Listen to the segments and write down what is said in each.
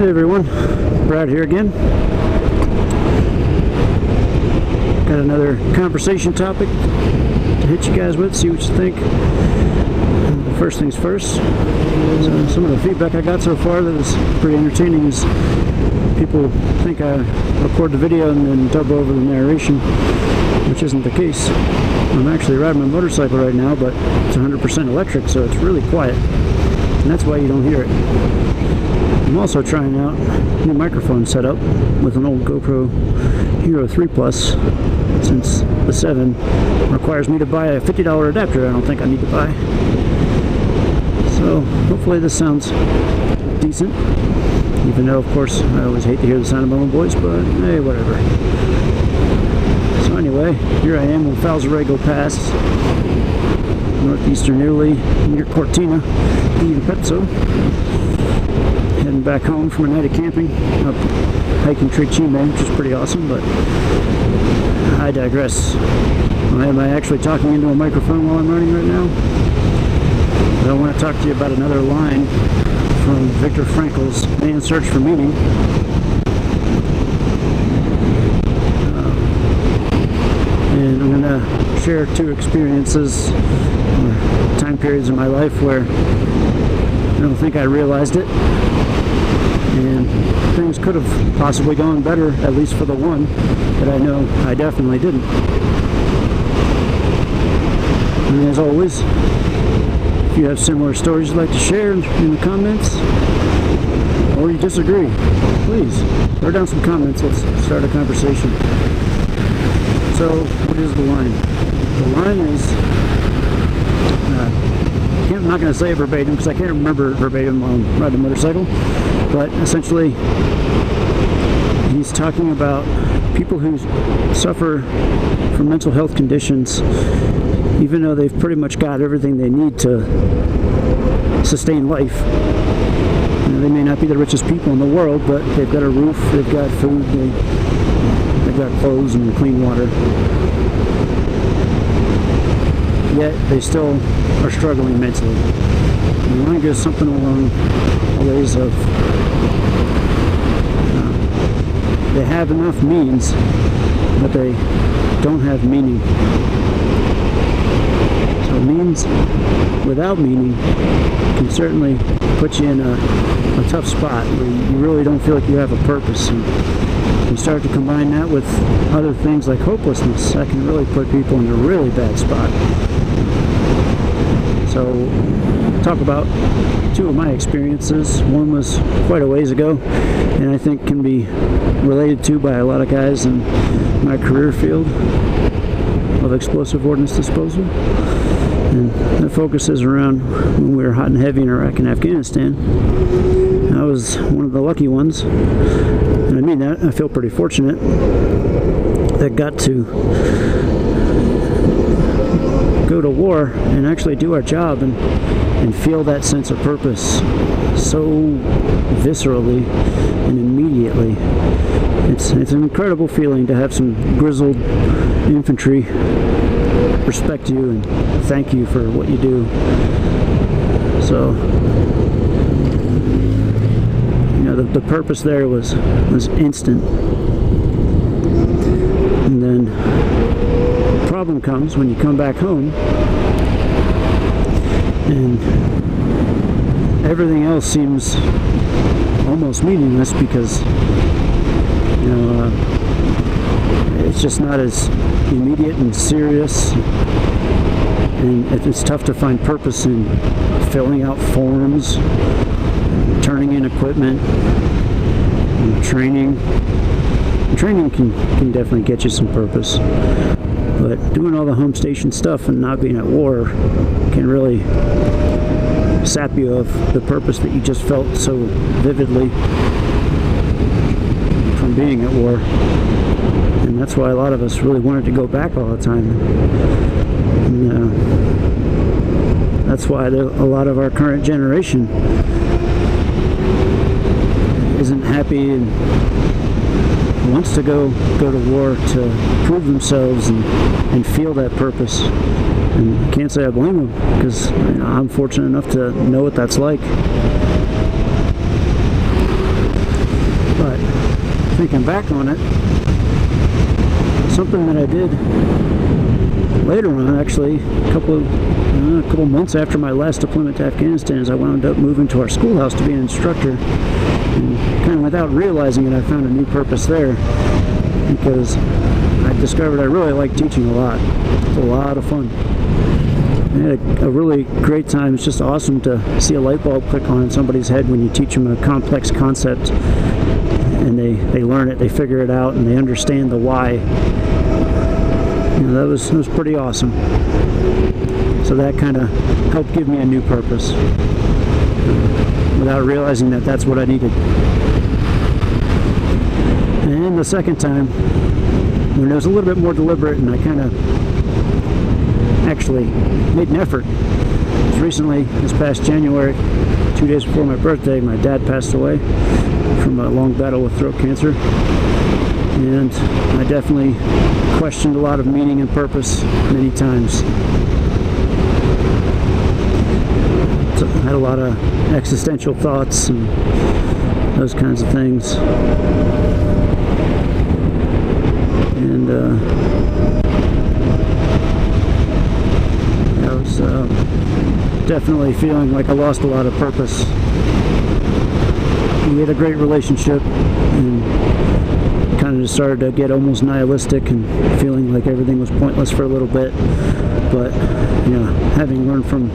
Hey everyone, Brad here again. Got another conversation topic to hit you guys with, see what you think. First things first, so some of the feedback I got so far that is pretty entertaining is people think I record the video and then dub over the narration, which isn't the case. I'm actually riding my motorcycle right now, but it's 100% electric, so it's really quiet, and that's why you don't hear it. I'm also trying out a new microphone setup with an old GoPro Hero 3 Plus, since the 7 requires me to buy a $50 adapter I don't think I need to buy. So hopefully this sounds decent, even though of course I always hate to hear the sound of my own voice, but hey, whatever. So anyway, here I am on Falzarego Pass, northeastern Italy, near Cortina di Pezzo. Heading back home from a night of camping up hiking Tricime, which is pretty awesome, but I digress. Am I actually talking into a microphone while I'm running right now? But I want to talk to you about another line from Viktor Frankl's Man's Search for Meaning. And I'm going to share two experiences or time periods in my life where I don't think I realized it, and things could have possibly gone better, at least for the one, but I know I definitely didn't. And as always, if you have similar stories you'd like to share in the comments, or you disagree, please throw down some comments. Let's start a conversation. So, what is the line? The line is, I'm not going to say it verbatim because I can't remember verbatim while I'm riding a motorcycle, but essentially he's talking about people who suffer from mental health conditions, even though they've pretty much got everything they need to sustain life. You know, they may not be the richest people in the world, but they've got a roof, they've got food, they've got clothes and clean water. Yet they still are struggling mentally. And the line goes something along the ways of they have enough means, but they don't have meaning. So means without meaning can certainly put you in a tough spot where you really don't feel like you have a purpose. And you start to combine that with other things like hopelessness, that can really put people in a really bad spot. So, talk about two of my experiences. One was quite a ways ago, and I think can be related to by a lot of guys in my career field of explosive ordnance disposal. And that focuses around when we were hot and heavy in Iraq and Afghanistan. I was one of the lucky ones, and I mean that, I feel pretty fortunate, that got to go to war and actually do our job and feel that sense of purpose so viscerally and immediately. It's an incredible feeling to have some grizzled infantry respect you and thank you for what you do. So, you know, the purpose there was instant. And then the problem comes when you come back home and everything else seems almost meaningless because, you know, it's just not as immediate and serious, and it's tough to find purpose in filling out forms, turning in equipment, and training. Training can definitely get you some purpose, but doing all the home station stuff and not being at war can really sap you of the purpose that you just felt so vividly from being at war. And that's why a lot of us really wanted to go back all the time. And, that's why a lot of our current generation isn't happy and wants to go to war to prove themselves and feel that purpose. And I can't say I blame them, because I'm fortunate enough to know what that's like. thinking back on it, something that I did later on, actually, a couple months after my last deployment to Afghanistan, is I wound up moving to our schoolhouse to be an instructor. And kind of without realizing it, I found a new purpose there, because I discovered I really like teaching a lot. It's a lot of fun. I had a really great time. It's just awesome to see a light bulb click on in somebody's head when you teach them a complex concept, and they learn it, they figure it out, and they understand the why. You know, that was pretty awesome. So that kind of helped give me a new purpose, without realizing that that's what I needed. And the second time, when it was a little bit more deliberate, and I kind of actually made an effort. It was recently, this past January, 2 days before my birthday, my dad passed away from a long battle with throat cancer. And I definitely questioned a lot of meaning and purpose many times. So I had a lot of existential thoughts and those kinds of things. And I was definitely feeling like I lost a lot of purpose. We had a great relationship, and kind of just started to get almost nihilistic and feeling like everything was pointless for a little bit. But, you know, having learned from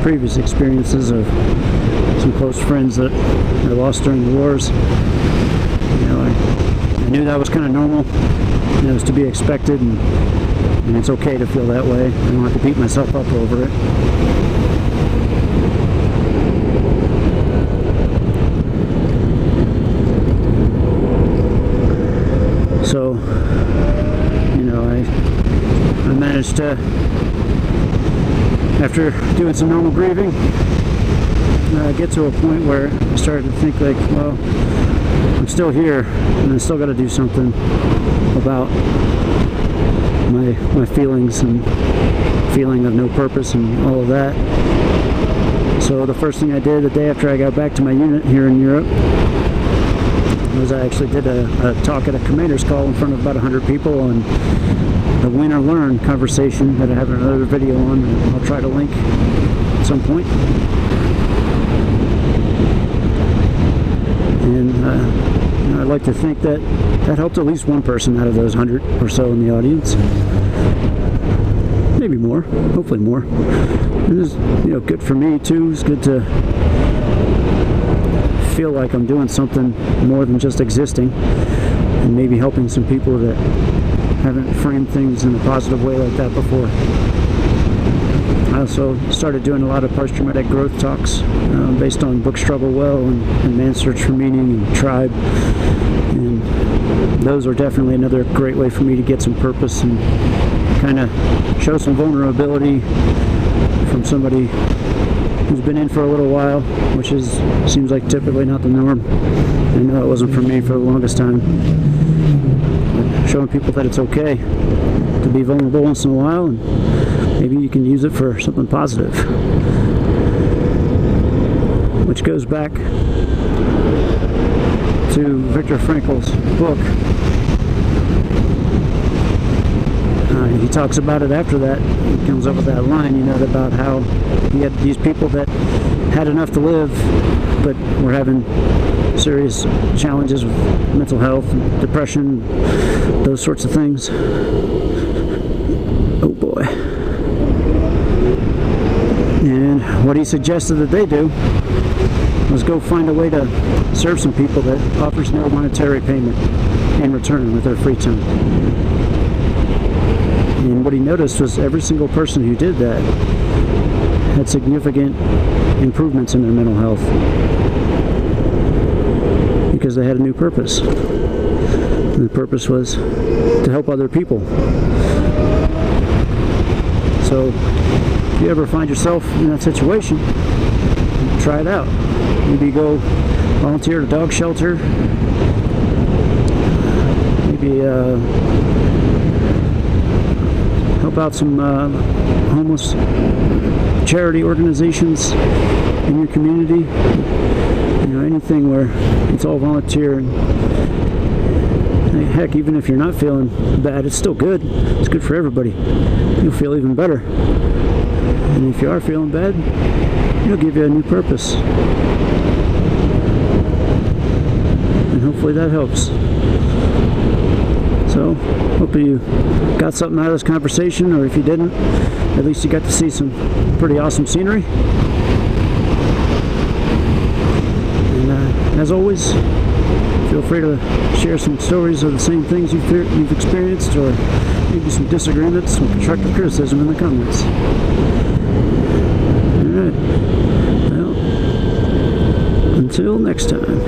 previous experiences of some close friends that I lost during the wars, you know, I knew that was kind of normal, and it was to be expected, and it's okay to feel that way. I don't have to beat myself up over it. So, you know, I managed to, after doing some normal grieving, get to a point where I started to think like, well, I'm still here, and I still got to do something about my feelings and feeling of no purpose and all of that. So the first thing I did the day after I got back to my unit here in Europe was I actually did a talk at a commander's call in front of about 100 people on the win or learn conversation that I have another video on, and I'll try to link at some point. And you know, I'd like to think that helped at least one person out of those 100 or so in the audience. Maybe more, hopefully more. It was, you know, good for me too. It's good to feel like I'm doing something more than just existing, and maybe helping some people that haven't framed things in a positive way like that before. I also started doing a lot of post-traumatic growth talks based on Book Struggle Well and Man's Search for Meaning and Tribe, and those are definitely another great way for me to get some purpose and kind of show some vulnerability from somebody who's been in for a little while, which seems like typically not the norm. I know it wasn't for me for the longest time. But showing people that it's okay to be vulnerable once in a while, and maybe you can use it for something positive. Which goes back to Viktor Frankl's book. He talks about it after that. He comes up with that line, you know, about how he had these people that had enough to live, but were having serious challenges with mental health, and depression, those sorts of things. Oh boy. And what he suggested that they do was go find a way to serve some people that offers no monetary payment in return with their free time. And what he noticed was every single person who did that had significant improvements in their mental health because they had a new purpose. And the purpose was to help other people. So if you ever find yourself in that situation, try it out. Maybe go volunteer at a dog shelter. Maybe help out some homeless charity organizations in your community. You know, anything where it's all volunteer. Heck, even if you're not feeling bad, it's still good. It's good for everybody. You'll feel even better. And if you are feeling bad, it'll give you a new purpose. And hopefully that helps. So, hope you got something out of this conversation, or if you didn't, at least you got to see some pretty awesome scenery. And as always, feel free to share some stories of the same things you've experienced, or maybe some disagreements, some constructive criticism in the comments. Alright. Well, until next time.